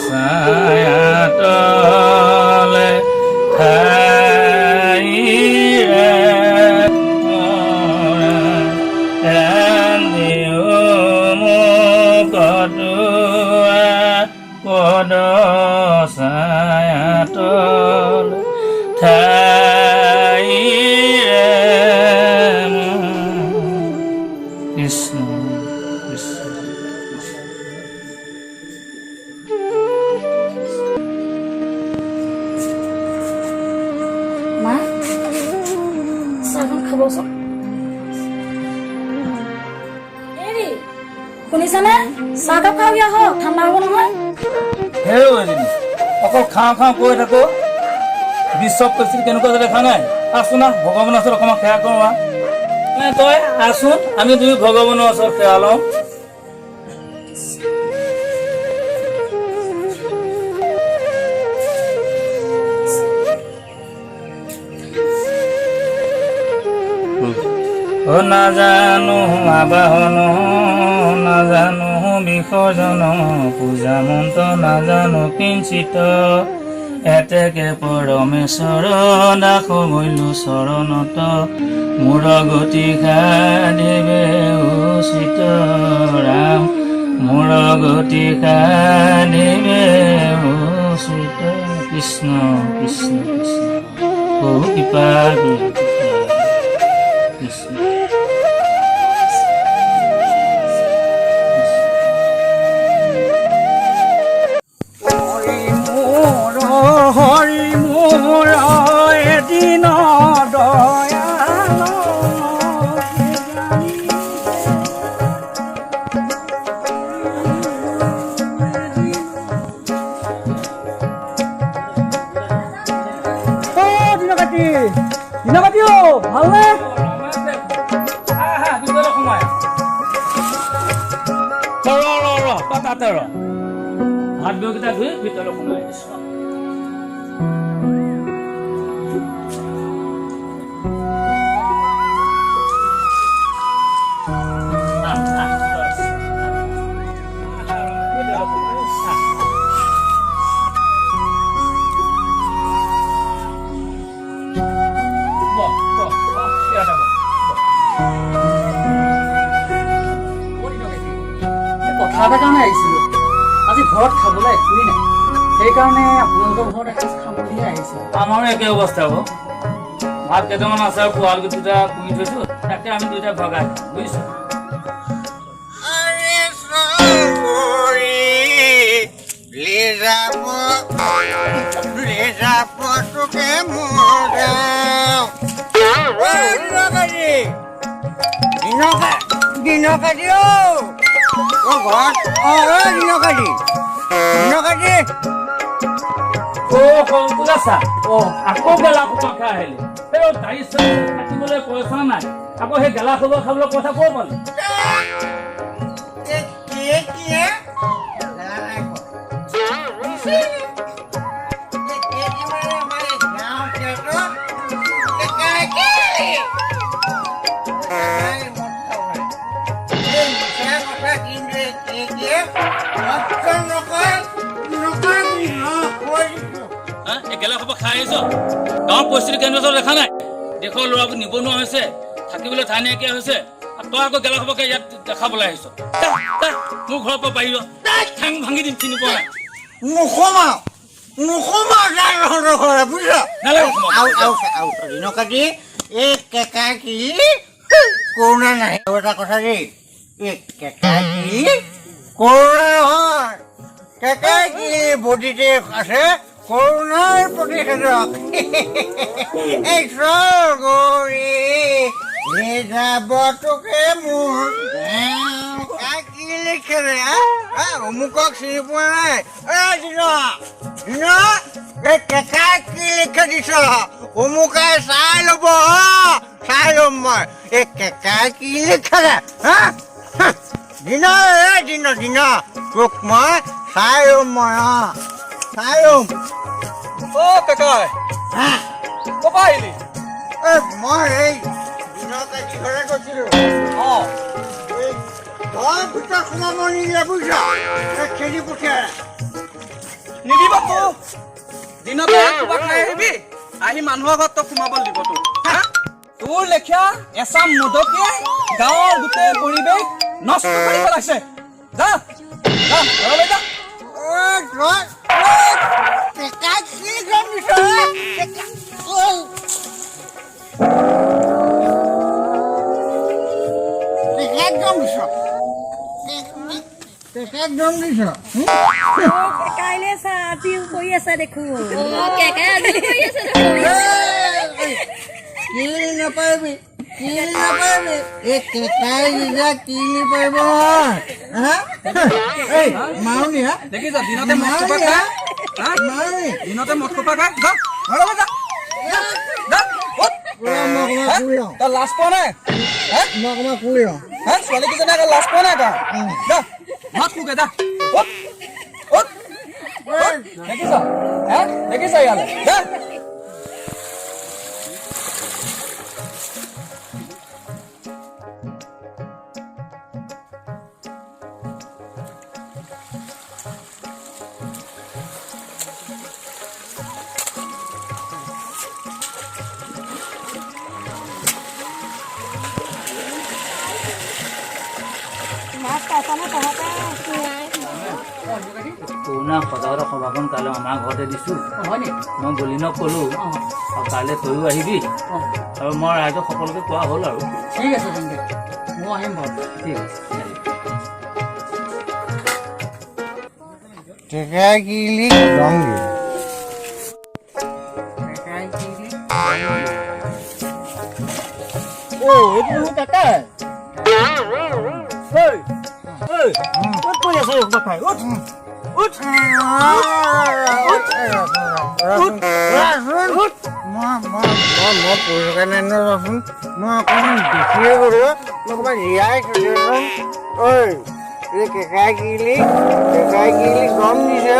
ছায়াতলে ঠাই ৰান্ধিও মুকটোৱা পদ ছায়াতলে ঠাই কৃষ্ণ কৃষ্ণ মা চাহখন খাবচোন হেৰি শুনিছানে চাহকাপ খাওঁগৈ আহক ঠাণ্ডা হ'ব নহয় হে এজনী অকল খাওঁ খাওঁ কৈ থাকো বিশ্ব পৰিস্থিতি কেনেকুৱা যে দেখা নাই আছোন না ভগৱানৰ ওচৰত অকণমান সেৱা কৰোঁ তই আছোন আমি তুমি ভগৱানৰ ওচৰত সেৱা লওঁ নাজানো আবাহন নাজানো বিসৰ্জন পূজা মন্ত্ৰ নাজানো কিঞ্চিত এতেকে পৰমেশ্বৰ দাস মৈলো চৰণত মোৰ গতি খাদিবে উচিত ৰাম মোৰ গতি খাদিবে উচিত কৃষ্ণ কৃষ্ণ কৃষ্ণ বহু কৃপা কৃষ্ণ হৰি মোৰ এদিন দয়াল দিনকাটি দিনকাটি অ ভালনে ভাত বিহকেইটা ধুই ভিতৰলৈ সোমাই দিছো কথা এটাৰ কাৰণে আহিছিলোঁ আজি ঘৰত খাবলৈ একোৱেই নাই সেইকাৰণে আপোনালোকৰ ঘৰত এসাঁজ খাম বুলিয়ে আহিছোঁ আমাৰো একে অৱস্থা হ'ব ভাত কেইটামান আছে আৰু পোৱাল দুটা পুহি থৈছো তাকে আমি দুইটা ভগাই বুজিছো আকৌ গেলা খোপা খাই আহিলে সেই দাড়ি কাটিবলৈ পইচা নাই আকৌ সেই গেলা খোপা খাবলৈ পইচা ক'ৰ পালে গেলা খোপা খাই আহিছ গাঁৱৰ পৰিস্থিতি কেন্দ্ৰ দেখা নাই দেশৰ ল'ৰাবোৰ নিবনুৱা হৈছে থাকিবলৈ ঠাই নাইকিয়া হৈছে তই আকৌ গেলা খোপাকে ইয়াত দেখাবলৈ আহিছ মোৰ ঘৰৰ পৰা বাহিৰ ঠেং ভাঙি দিম চিনি পোৱা নাই এই কেকা কি কৰোণা নাই এটা কথা দেই এই কেকা কি কৰোণা নহয় কেকা কি বডিতে আছে কৰোণাৰ প্ৰতিষেধক এই চৰগৰি যাবটোকে মোৰ কি লিখে ৰে অমুকক চিনি পোৱা নাই এই কেকা কি লিখে দিছ অমুকে চাই ল'ব চাই ল'ম মই এই কেকা কি লিখে ৰে দিন তোক মই চাই ল'ম মই চাই ল'ম কেকাই ক'ৰপৰা আহিলি মই এই দিনৰ কাটি ঘৰে গৈছিলোঁ ঘৰৰ ভিতৰত সোমাব নিদিলে বুজিছ খেদি পঠিয়াই নিদিবতো দিনতে কিবা খাই আহিবি আহি মানুহৰ ঘৰত তই সোমাব দিব তোক তোৰ লেখীয়া এচাম মুদকিয়ে গাঁৱৰ গোটেই পৰিৱেশ নষ্ট কৰি পেলাইছে যা যা ঘৰলৈ যা কাইলৈ চা আজিও কৰি আছে দেখোন কিলি নাপাবি এই কেকাই নিজা কিলি পাৰিব মাউনি হা দেখিছ দিনতে মদ খোপা খাই দিনতে মদ খোপা খাই যা ঘৰলৈ যা যা তই লাজ পোৱা নাই ছোৱালীকেইজনী আকৌ লাজ পোৱা নাই তই যা ভাত খোকে যা দেখিছ দেখিছ ইয়ালে যা কৰোণা সজাগতা সভাখন কাইলৈ আমাৰ ঘৰতে দিছোঁ হয় নি মই বলিনক ক'লোঁ আৰু কাইলৈ তয়ো আহিবি আৰু মই ৰাইজক সকলোকে কোৱা হ'ল আৰু ঠিক আছে তেন্তে মই আহিম বাৰু ঠিক আছে কেকাই কিলি ৰংগী এইটো কাকাই ক'ত পৰি আছে খাই উঠ উঠ মই পৰিষ্কাৰ নাই ৰচোন মই অকণমান দেখিয়ে গ'লো অকণমান ৰিয়াই ঐ এই কেকাই কিলি গম দিছে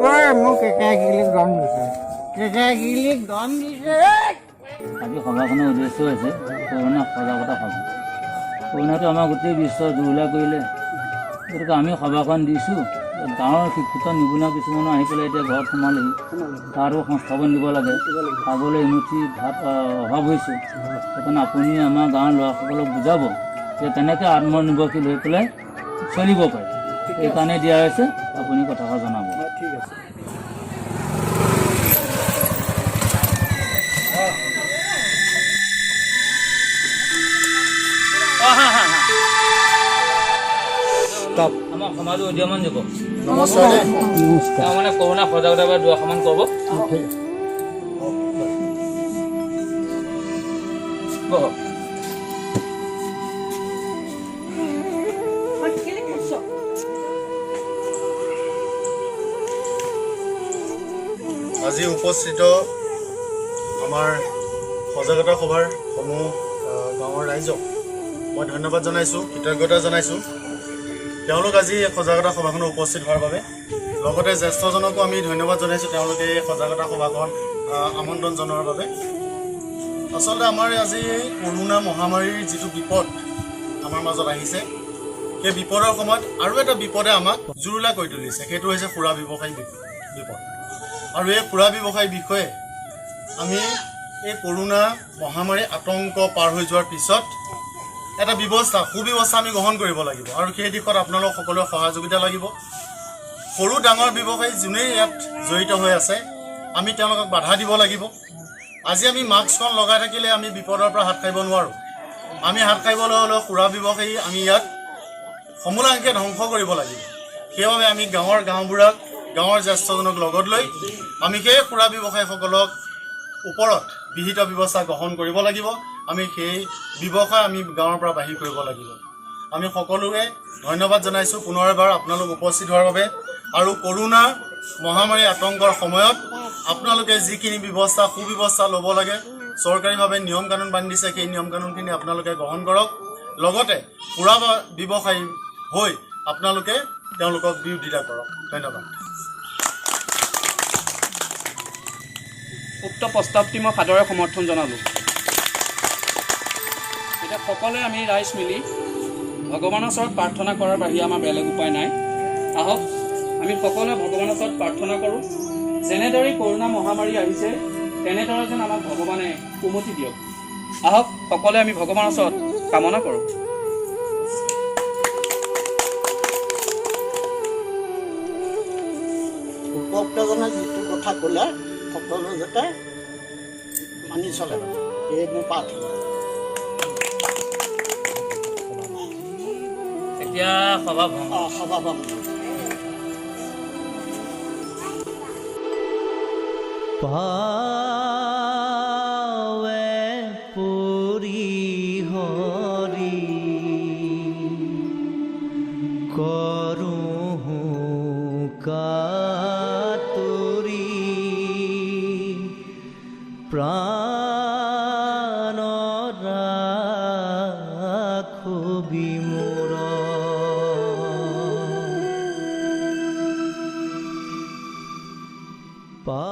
ঐ মোক কেকাই কিলি গম দিছে আজি সভাখনৰ উদ্দেশ্য হৈছে কৰোণা সজাগতা সভা কৰোণাটো আমাৰ গোটেই বিশ্ব জুৰুলা কৰিলে গতিকে আমি সভাখন দিছোঁ গাঁৱৰ শিক্ষিত নিবনুৱা কিছুমানো আহি পেলাই এতিয়া ঘৰত সোমালেহি তাৰো সংস্থাপন দিব লাগে খাবলৈ এমুঠি ভাত অভাৱ হৈছে সেইকাৰণে আপুনি আমাৰ গাঁৱৰ ল'ৰাসকলক বুজাব যে তেনেকৈ আত্মনিৰ্ভৰশীল হৈ পেলাই চলিব পাৰে সেইকাৰণে দিয়া হৈছে আপুনি কথাষাৰ জনাব ঠিক আছে আমাৰ সমাজৰ উদীয়মান যুৱক নমস্কাৰ তেওঁ মানে কৰোণা সজাগতাৰ বাবে দুআষাৰমান ক'ব আজি উপস্থিত আমাৰ সজাগতা সভাৰ সমূহ গাঁৱৰ ৰাইজক মই ধন্যবাদ জনাইছোঁ কৃতজ্ঞতা জনাইছোঁ তেওঁলোক আজি সজাগতা সভাখনত উপস্থিত হোৱাৰ বাবে লগতে জ্যেষ্ঠজনকো আমি ধন্যবাদ জনাইছোঁ তেওঁলোকে এই সজাগতা সভাখন আমন্ত্ৰণ জনোৱাৰ বাবে আচলতে আমাৰ আজি কৰোণা মহামাৰীৰ যিটো বিপদ আমাৰ মাজত আহিছে সেই বিপদৰ সময়ত আৰু এটা বিপদে আমাক জুৰুলা কৰি তুলিছে সেইটো হৈছে সুৰা ব্যৱসায়ী বিপদ আৰু এই সুৰা ব্যৱসায়ীৰ বিষয়ে আমি এই কৰোণা মহামাৰী আতংক পাৰ হৈ যোৱাৰ পিছত এটা সুব্যৱস্থা আমি গ্ৰহণ কৰিব লাগিব আৰু সেই দিশত আপোনালোক সকলোৱে সহযোগিতা লাগিব সৰু ডাঙৰ ব্যৱসায়ী যোনেই ইয়াত জড়িত হৈ আছে আমি তেওঁলোকক বাধা দিব লাগিব আজি আমি মাস্কখন লগাই থাকিলে আমি বিপদৰ পৰা হাত সাৰিব নোৱাৰোঁ আমি হাত সাৰিবলৈ হ'লে সুৰা ব্যৱসায়ী আমি ইয়াত সমূলাংশে ধ্বংস কৰিব লাগিব সেইবাবে আমি গাঁওবুঢ়াক গাঁৱৰ জ্যেষ্ঠজনক লগত লৈ আমি সেই সুৰা ব্যৱসায়ীসকলক ওপৰত বিহিত ব্যৱস্থা গ্ৰহণ কৰিব লাগিব আমি সেই ব্যৱসায় আমি গাঁৱৰ পৰা বাহিৰ কৰিব লাগিব আমি সকলোৱে ধন্যবাদ জনাইছোঁ পুনৰ এবাৰ আপোনালোক উপস্থিত হোৱাৰ বাবে আৰু কৰোণা মহামাৰী আতংকৰ সময়ত আপোনালোকে যিখিনি সুব্যৱস্থা ল'ব লাগে চৰকাৰীভাৱে নিয়ম কানুন বান্ধিছে সেই নিয়ম কানুনখিনি আপোনালোকে গ্ৰহণ কৰক লগতে সুৰা ব্যৱসায়ী হৈ আপোনালোকে তেওঁলোকক বিৰোধিতা কৰক ধন্যবাদ উক্ত প্ৰস্তাৱটি মই সাদৰে সমৰ্থন জনালোঁ এতিয়া সকলোৱে আমি ৰাইজ মিলি ভগৱানৰ ওচৰত প্ৰাৰ্থনা কৰাৰ বাহিৰে আমাৰ বেলেগ উপায় নাই। আহক আমি সকলোৱে ভগৱানৰ ওচৰত প্ৰাৰ্থনা কৰোঁ, যেনেদৰে কৰোণা মহামাৰী আহিছে তেনেদৰে যেন আমাক ভগৱানে উমতি দিয়ক। আহক সকলোৱে আমি ভগৱানৰ ওচৰত কামনা কৰোঁ। উপক্তজনে যিটো কথা ক'লে সকলো যাতে মানি চলে, এই মোৰ প্ৰাৰ্থনা। এতিয়া সভা ভংগ। সভা ভংগ। পাৱে পুৰি হৰি কৰোঁ কাতুৰি প্ৰাণ ৰাখবি মোৰ পা